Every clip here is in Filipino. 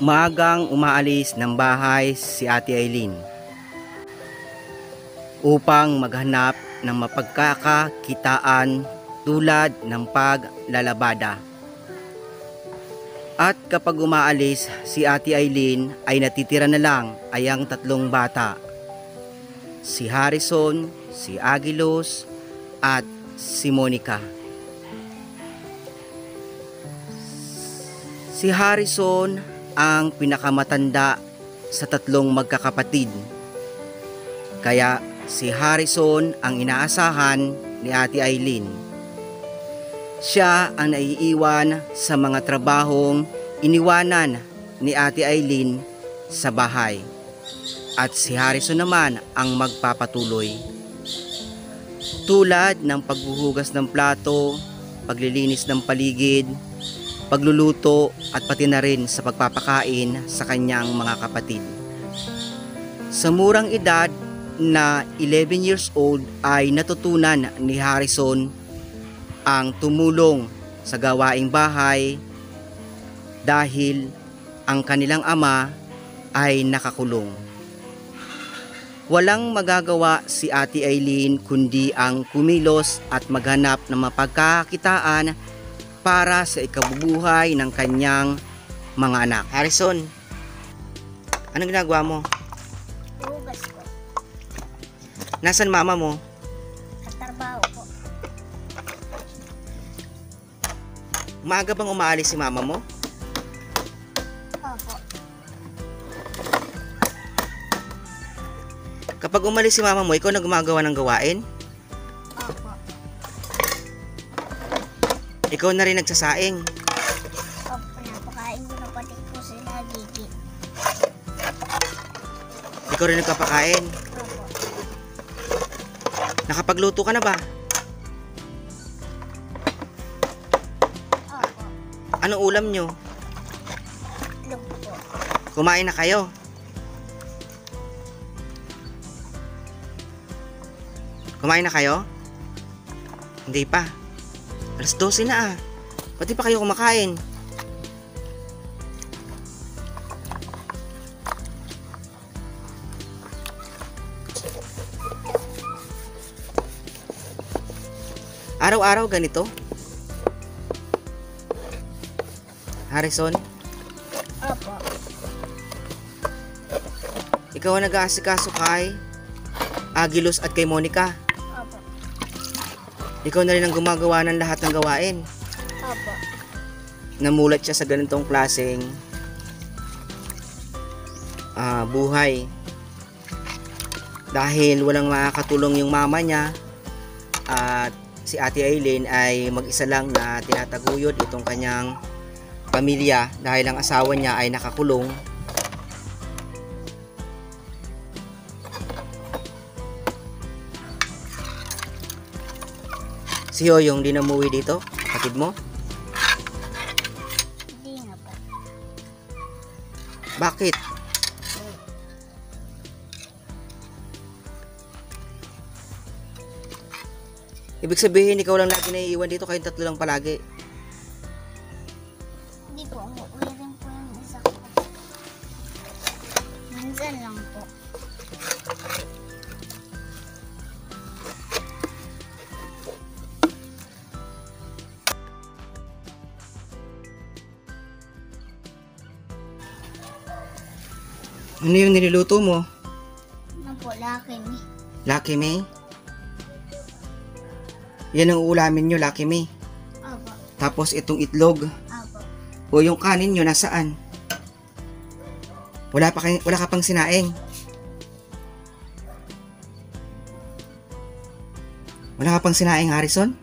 Maagang umaalis ng bahay si Ate Aileen upang maghanap ng mapagkakakitaan tulad ng paglalabada. At kapag umaalis si Ate Aileen ay natitira na lang ay ang tatlong bata, si Harrison, si Aguilos at si Monica. Si Harrison ang pinakamatanda sa tatlong magkakapatid. Kaya si Harrison ang inaasahan ni Ate Aileen. Siya ang naiiwan sa mga trabahong iniwanan ni Ate Aileen sa bahay. At si Harrison naman ang magpapatuloy. Tulad ng paghuhugas ng plato, paglilinis ng paligid, pagluluto at pati na rin sa pagpapakain sa kanyang mga kapatid. Sa murang edad na 11 years old ay natutunan ni Harrison ang tumulong sa gawaing bahay dahil ang kanilang ama ay nakakulong. Walang magagawa si Ate Aileen kundi ang kumilos at maghanap ng mapagkakakitaan para sa ikabubuhay ng kanyang mga anak. Harrison, anong ginagawa mo? Hugas po. Nasaan mama mo? Sa trabaho po. Maaga bang umaalis si mama mo? Opo. Kapag umalis si mama mo, ikaw na gumagawa ng gawain? Opo. Ikaw na rin nagsasaing? Opo, napakain ko na pati po sila Gigi. Ikaw rin nagpapakain? Opo. Nakapagluto ka na ba? Opo. Anong ulam nyo? Lug po. Kumain na kayo? Kumain na kayo? Hindi pa. Alas 12 na ah. Pati pa kayo kumakain. Araw-araw ganito? Harrison, Opo. ikaw ang nag-aasikaso kay Aguilos at kay Monica. Opo. Ikaw na rin ang gumagawa ng lahat ng gawain. Opo. Namulat siya sa ganitong klaseng buhay. Dahil walang makakatulong yung mama niya at si Ate Aileen ay mag-isa lang na tinataguyod itong kanyang pamilya dahil ang asawa niya ay nakakulong. Si Yoyong di na umuwi dito, kapatid mo? Hindi na po. Bakit? Ibig sabihin ikaw lang lagi naiiwan dito, kayong tatlo lang palagi. Hindi po. Umuwi rin po yung isa ko. Minsan lang po. Ano yung niluluto mo? Ano po, laki ni. Lucky May? Yan ang uulamin nyo, Lucky May. Opo. Tapos itong itlog. Opo. O yung kanin nyo, nasaan? Wala ka pang sinaing. Wala ka pang sinaing, Harrison?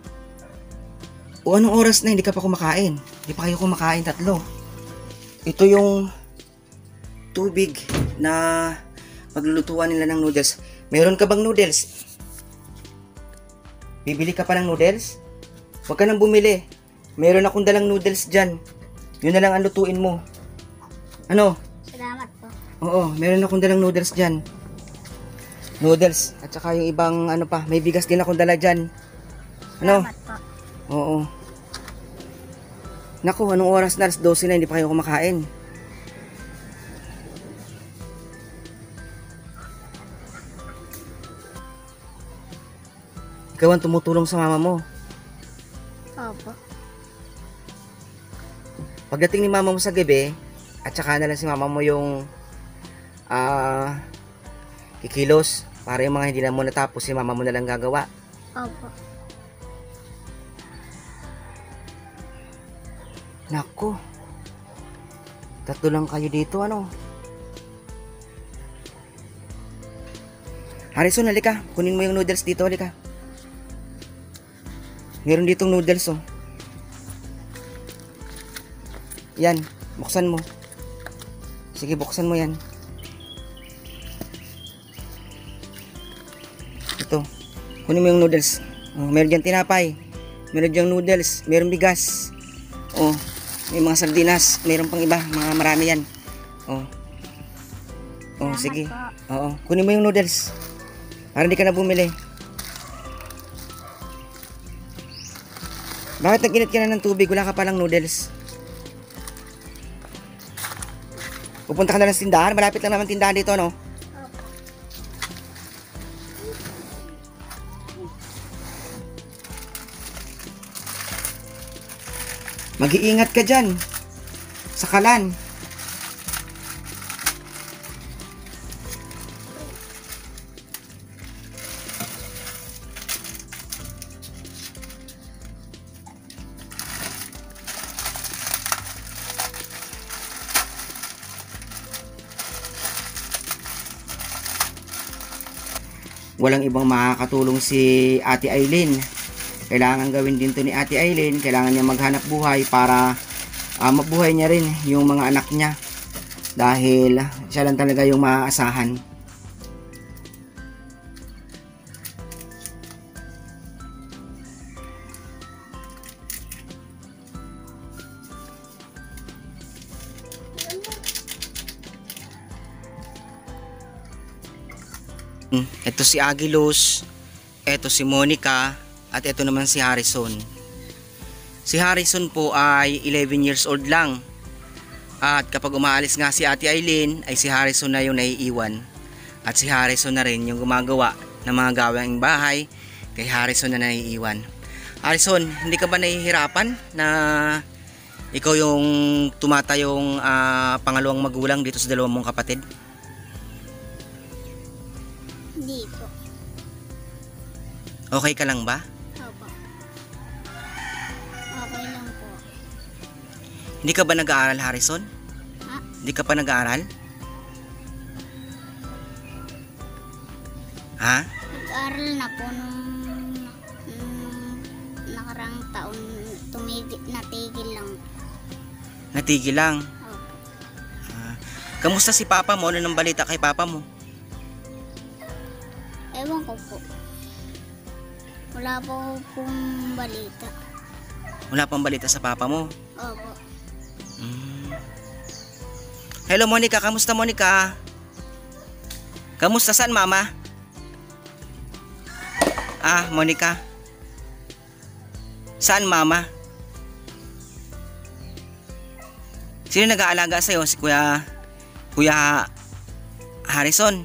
O anong oras na hindi ka pa kumakain? Hindi pa kayo kumakain tatlo. Ito yung tubig na paglulutuan nila ng noodles. Meron ka bang noodles? Bibili ka pa ng noodles? Huwag ka nang bumili. Meron akong dalang noodles dyan. Yun na lang ang lutuin mo. Ano? Salamat po. Oo, meron akong dalang noodles dyan. Noodles. At saka yung ibang ano pa. May bigas din akong dala dyan. Ano? Salamat po. Oo. Naku, anong oras na? Alas 12 na, hindi pa kayo kumakain. Ikaw ang tumutulong sa mama mo. Opo. Pagdating ni mama mo sa gabi, at saka na lang si mama mo yung kikilos para yung mga hindi na mo natapos, si mama mo na lang gagawa. Opo. Nako. Tatlo lang kayo dito, ano? Harrison, halika. Kunin mo yung noodles dito, halika. Meron ditong noodles, oh. Yan, buksan mo. Sige, buksan mo yan. Ito. Kunin mo yung noodles. Oh, meron dyan tinapay. Meron dyan noodles. Meron bigas. Oh, may mga sardinas. Meron pang iba. Mga marami yan. Oh. Oh, Salamat sige. po. Oo. Kunin mo yung noodles. Para hindi ka na bumili. Bakit nag-init ka na ng tubig? Wala ka palang noodles. Pupunta ka na lang sa tindahan. Malapit lang naman tindahan dito, no? Opo. Mag-iingat ka dyan. Sa kalan. Walang ibang makakatulong si Ate Aileen. Kailangan gawin din to ni Ate Aileen. Kailangan niya maghanap buhay para mabuhay niya rin yung mga anak niya. Dahil siya lang talaga yung maaasahan. Ito si Aguilos, ito si Monica, at ito naman si Harrison. Si Harrison po ay 11 years old lang. At kapag umaalis nga si Ate Aileen, ay si Harrison na yung naiiwan. At si Harrison na rin yung gumagawa ng mga gawaing bahay, kay Harrison na naiiwan. Harrison, hindi ka ba nahihirapan na ikaw yung tumatayong pangalawang magulang dito sa dalawang mong kapatid? Hindi po. Okay ka lang ba? Opo. Okay lang po. Hindi ka ba nag-aaral, Harrison? Ha? Hindi ka pa nag-aaral? Ha? Nag-aral na po nung nakarang taon. Natigil lang. Natigil lang. Opo. Kamusta si Papa mo? Ano nang balita kay Papa mo? Ewan ko po. Wala po pong balita. Wala pang balita sa Papa mo? Opo. Hello Monica, kamusta Monica? Kamusta, saan Mama? Monica. Saan Mama? Sino nag-aalaga sa'yo? Si Kuya Harrison?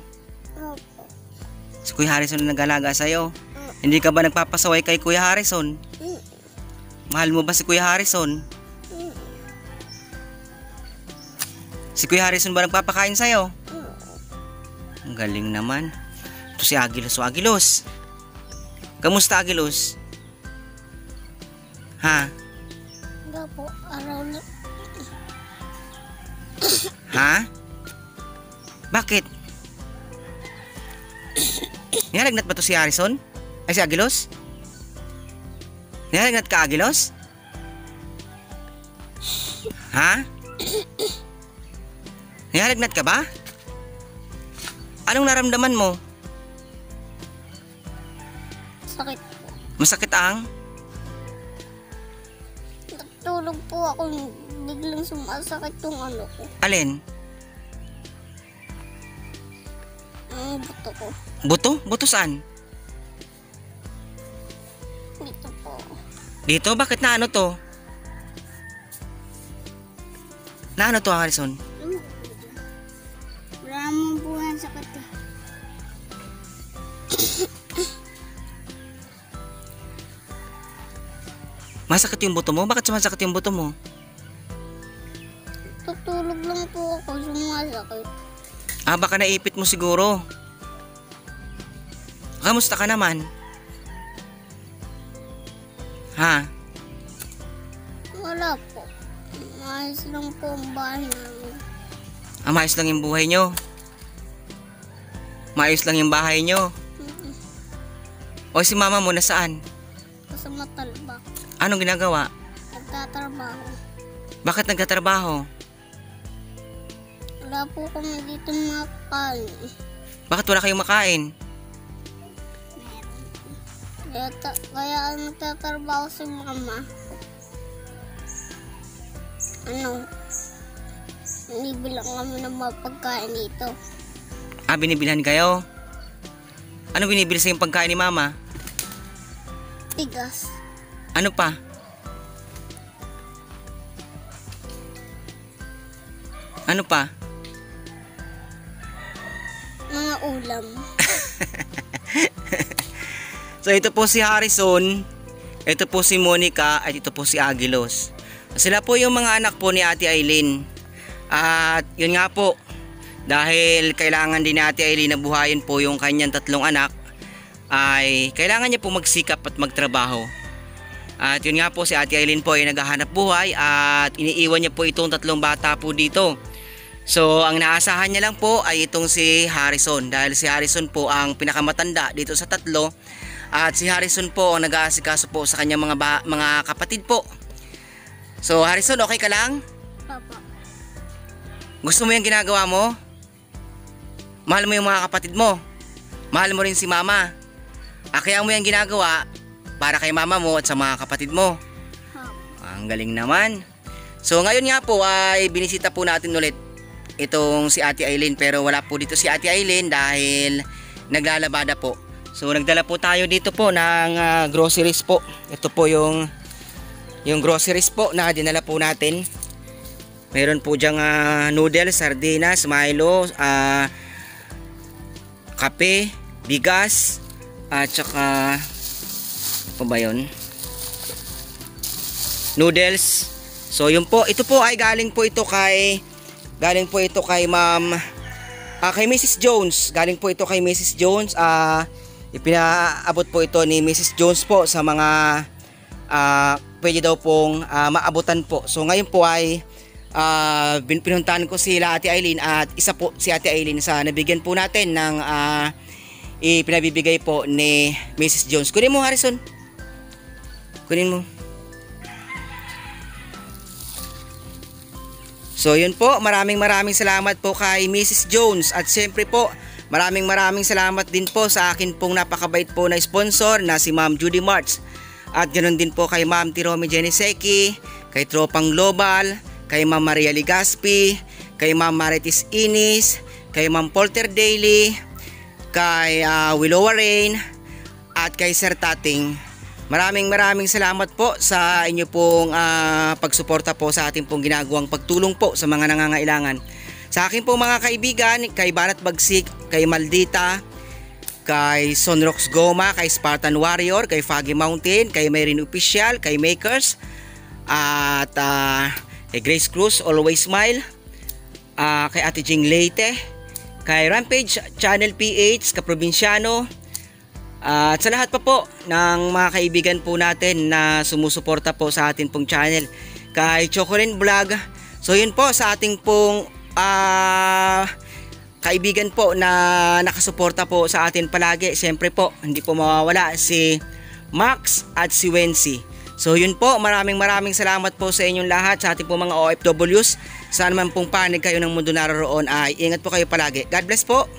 Opo. Si Kuya Harrison na nag-aalaga sa'yo? Hindi ka ba nagpapasaway kay Kuya Harrison? Mahal mo ba si Kuya Harrison? Si Kuya Harrison ba nagpapakain sa'yo? Ang galing naman. Ito si Aguilos. So Aguilos, kamusta Aguilos? Ha? Wala po. Araw na. Ha? Bakit? Nihalagnat ba to si Harrison? Ay si Aguilos? Nihalagnat ka Aguilos? Ha? Nihalagnat ka ba? Anong naramdaman mo? Sakit po. Masakit ang? Natulog po ako. Biglang sumasakit yung ano ko. Alin? Ang buto ko. Buto? Buto saan? Dito po. Dito? Bakit na ano to? Na ano to Harrison? Wala namang po yan sakit eh. Masakit yung buto mo? Bakit sumasakit yung buto mo? Tutulog lang po ako, sumasakit. Baka naipit mo siguro. Kamusta ka naman? Ha? Wala po. Maayos lang po ang bahay namin. Maayos lang yung buhay nyo? Maayos lang yung bahay nyo? O si mama mo nasaan? Sa Matalbak. Anong ginagawa? Nagtatrabaho. Bakit nagtatrabaho? Wala po kami dito makakain. Bakit wala kayong makain? Kaya nagtatrabaho si mama. Binibilang kami ng mga pagkain dito. Binibilhan kayo? Ano binibili sa yung pagkain ni mama? Tigas. Ano pa? Ano pa? Mga ulam. So ito po si Harrison, ito po si Monica, at ito po si Aguilos. Sila po yung mga anak po ni Ate Aileen. At yun nga po, dahil kailangan din ni Ate Aileen na buhayin po yung kanyang 3 anak, ay kailangan niya po magsikap at magtrabaho. At yun nga po, si Ate Aileen po ay naghahanap buhay at iniiwan niya po itong 3 bata po dito. So ang naasahan niya lang po ay itong si Harrison, dahil si Harrison po ang pinakamatanda dito sa 3. At si Harrison po ang nag-aasikaso po sa kanyang mga kapatid po. So Harrison, okay ka lang? Papa. Gusto mo yung ginagawa mo? Mahal mo yung mga kapatid mo? Mahal mo rin si mama? Kaya mo yung ginagawa para kay mama mo at sa mga kapatid mo. Ang galing naman. So ngayon nga po ay binisita po natin ulit itong si Ate Aileen, pero wala po dito si Ate Aileen dahil naglalabada po. So nagdala po tayo dito po ng groceries po. Ito po yung groceries po na dinala po natin. Meron po diyang noodles, sardinas, Milo, kape, bigas, at saka ano ba yun? Noodles. So yun po, ito po ay galing po ito kay Ma'am, kay Mrs. Jones. Galing po ito kay Mrs. Jones. Ipinaabot po ito ni Mrs. Jones po sa mga pwede daw pong maabutan po. So ngayon po ay pinuntahan ko sila Ate Aileen, at isa po si Ate Aileen sa nabigyan po natin ng ipinabibigay po ni Mrs. Jones. Kunin mo, Harrison. Kunin mo. So yun po, maraming salamat po kay Mrs. Jones, at siyempre po maraming salamat din po sa akin pong napakabait po na sponsor na si Ma'am Judy Marts, at ganoon din po kay Ma'am Tiromi Geneseki, kay Tropang Global, kay Ma'am Maria Ligaspi, kay Ma'am Marites Inis, kay Ma'am Polter Daily, kay Willow Rain, at kay Sir Tating. Maraming salamat po sa inyo pong pagsuporta po sa ating pong ginagawang pagtulong po sa mga nangangailangan. Sa akin po mga kaibigan, kay Banat Bagsik, kay Maldita, kay Sonrox Goma, kay Spartan Warrior, kay Foggy Mountain, kay Mayrin Official, kay Makers, at kay Grace Cruz, Always Smile, kay Ate Jing Leite, kay Rampage Channel PH, Kaprobinsyano, at sa lahat pa po ng mga kaibigan po natin na sumusuporta po sa atin pong channel, kay Chocolate Vlog. So yun po sa ating pong kaibigan po na nakasuporta po sa atin palagi. Siyempre po hindi po mawawala si Max at si Wency. So yun po, maraming salamat po sa inyong lahat, sa ating po mga OFWs. Saan man pong panig kayo ng mundo naroroon ay ingat po kayo palagi. God bless po.